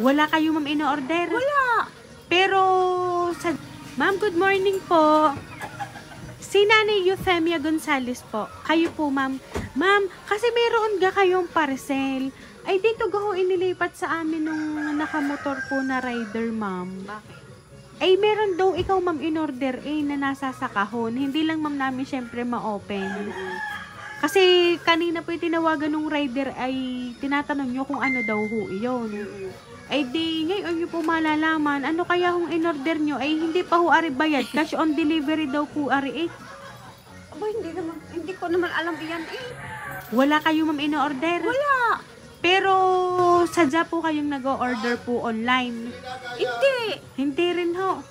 Wala kayo, ma'am, in-order? Wala. Pero, ma'am, good morning po. Si Nanay Euphemia Gonzales po. Kayo po, ma'am. Ma'am, kasi meron ga kayong parcel. Ay, dito gaho inilipat sa amin nung nakamotor po na rider, ma'am. Bakit? Ay, meron daw ikaw, ma'am, in-order na nasa sa kahon. Hindi lang, ma'am, namin syempre ma-open. Kasi kanina po yung tinawagan ng rider ay tinatanong nyo kung ano daw ho iyon. Ay di, ngayon nyo po malalaman, ano kaya kung in-order nyo, ay hindi pa ho ari bayad, cash on delivery daw po ari Aba, hindi ko naman alam iyan Wala kayo, ma'am, in-order? Wala. Pero sadya po kayong nag-order po online? Hindi. Hindi rin ho.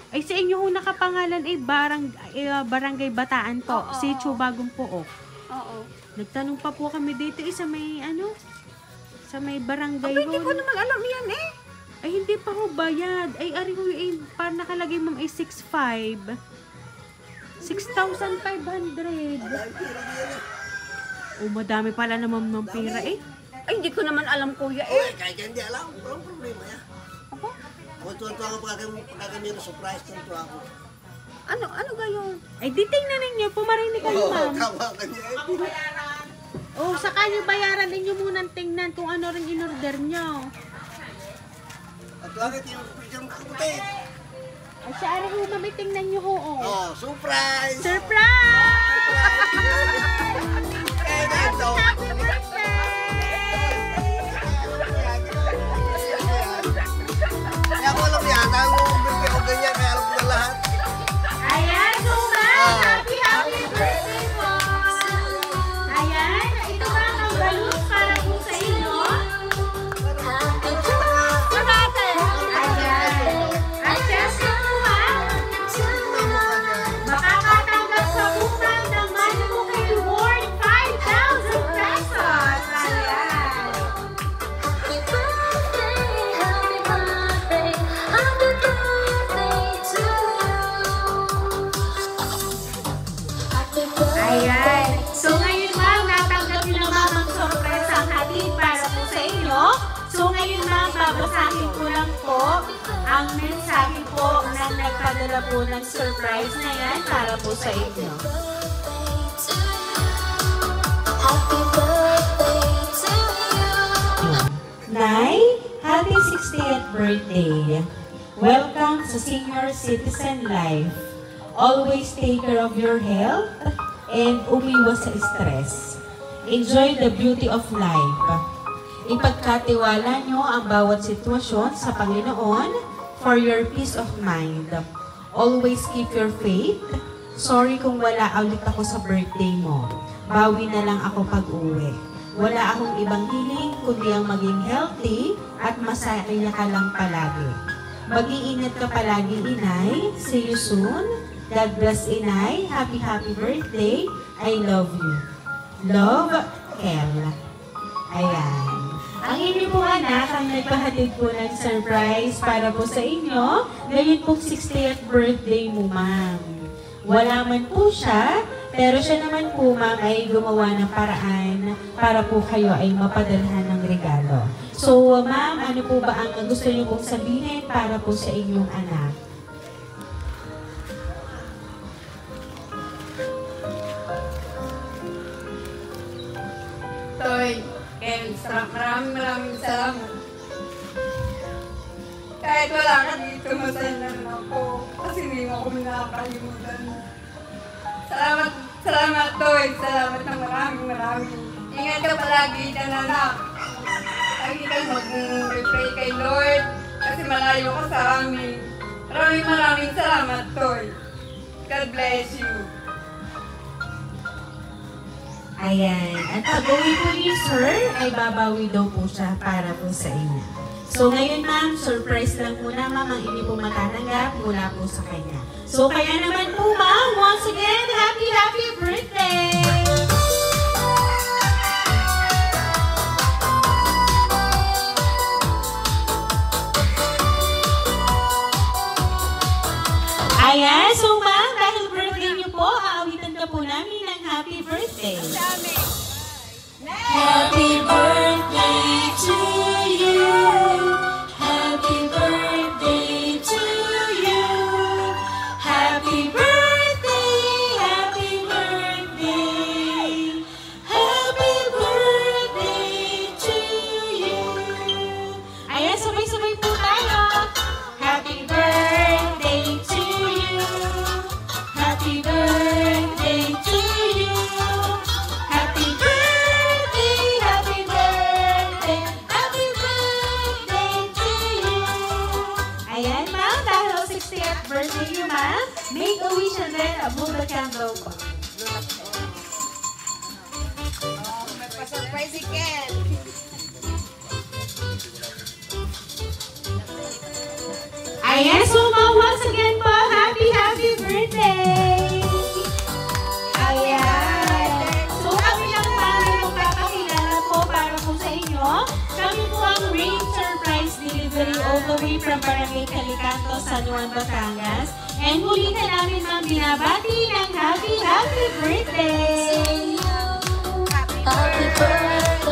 Ay sa inyo ho nakapangalan Barangay Bataan po, si Chubagong Pook. Oo. Nagtanong pa po kami dito sa may sa may barangay. Aba, hindi ko naman alam yan Ay, hindi pa ho bayad. Ay, ari ho para nakalagay, ma'am, ay 6,500. 6,500. Oh, madami pala naman ng pera Ay, hindi ko naman alam, kuya Kahit hindi alam, walang problema yan. Ako? Tuwan-tuwa ka pagkakamit na surprise, tuwan-tuwa ako. Ano gayon? Ay, di tingnan ninyo. Pumarinig kayo, ma'am. Kawa ka niya. Oh, saka nyo bayaran ninyo munang tingnan kung ano rin in-order nyo. At bakit yung picture mo kakuti? Ay, siya ari ho, ma'am, tingnan nyo ho. Oh, surprise! Surprise! Eh, dito! Happy birthday! Kaya ko alam yan, ang birthday ko ganyan, kaya alam ko na lahat. Ayan, so ma'am, happy birthday po! Ayan, ito ma'am, ang balloon para po sa inyo. Ayan. At syempre po ma'am, makakatanggap sa bukan ng Manuke Reward 5,000 pesos. Ayan. Ayan. So ngayon ma'am, natanggap nyo na ma'am ang sorpresa ang hatid para po sa inyo. So ngayon ma'am, babasahin ko lang po ang mensahe po na nagpadala po ng surprise na yan para po sa inyo. Nay, happy 60th birthday. Welcome sa Senior Citizen Life. Always take care of your health and umiwas sa stress. Enjoy the beauty of life. Ipagkatiwala nyo ang bawat sitwasyon sa Panginoon for your peace of mind. Always keep your faith. Sorry kung wala ulit ako sa birthday mo. Bawi na lang ako pag-uwi. Wala akong ibang hiling kundi ang maging healthy at masaya ka lang palagi. Mag-iingat ka palagi, Inay. See you soon. God bless, Inay. Happy birthday. I love you. Love, Kel. Ayan. Ang inyo po anak ang nagpahatid po ng surprise para po sa inyo. Ngayon pong 60th birthday mo, ma'am. Wala man po siya, pero siya naman po, ma'am, ay gumawa ng paraan para po kayo ay mapadalhan ng regalo. So, ma'am, ano po ba ang gusto niyo pong sabihin para po sa inyong anak? Toy, Ken, maraming salamat. Kahit wala ka dito, masaya na rin ako. Kasi hindi mo ako nakakalimutan. Salamat, Toy. Salamat ng maraming. Ingat ka palagi, anak. Lagi kayo mag-pray kay Lord. Kasi malayo ka sa amin. Maraming salamat, Toy. God bless you. Ayan. At pag-uwi po ni Sir, ay babawi daw po siya para po sa inyo. So ngayon ma'am, surprise lang muna ma'am ang inyo po matatanggap mula po sa kanya. So kaya naman po ma'am, once again, happy birthday! Ayan, so ma'am, dahil birthday niyo po, aawitan ka po namin ng happy birthday. Happy birthday to you. sabay-sabay po tayo. Happy birthday to you. Happy birthday to you. Happy birthday, happy birthday, happy birthday to you. Ayan, ma'am, dahil 60th birthday niyo, ma'am, make a wish and then blow the candle po. May pa-surprise si Ken. Ayan, so once again po, happy birthday! Ayan. So kami lang tayo magpapakilala po para po sa inyo. Kami po ang Rain Surprise Delivery all the way from Barangay Calicanto, San Juan, Batangas. And muli na namin ma'am binabati ng happy birthday! Happy birthday!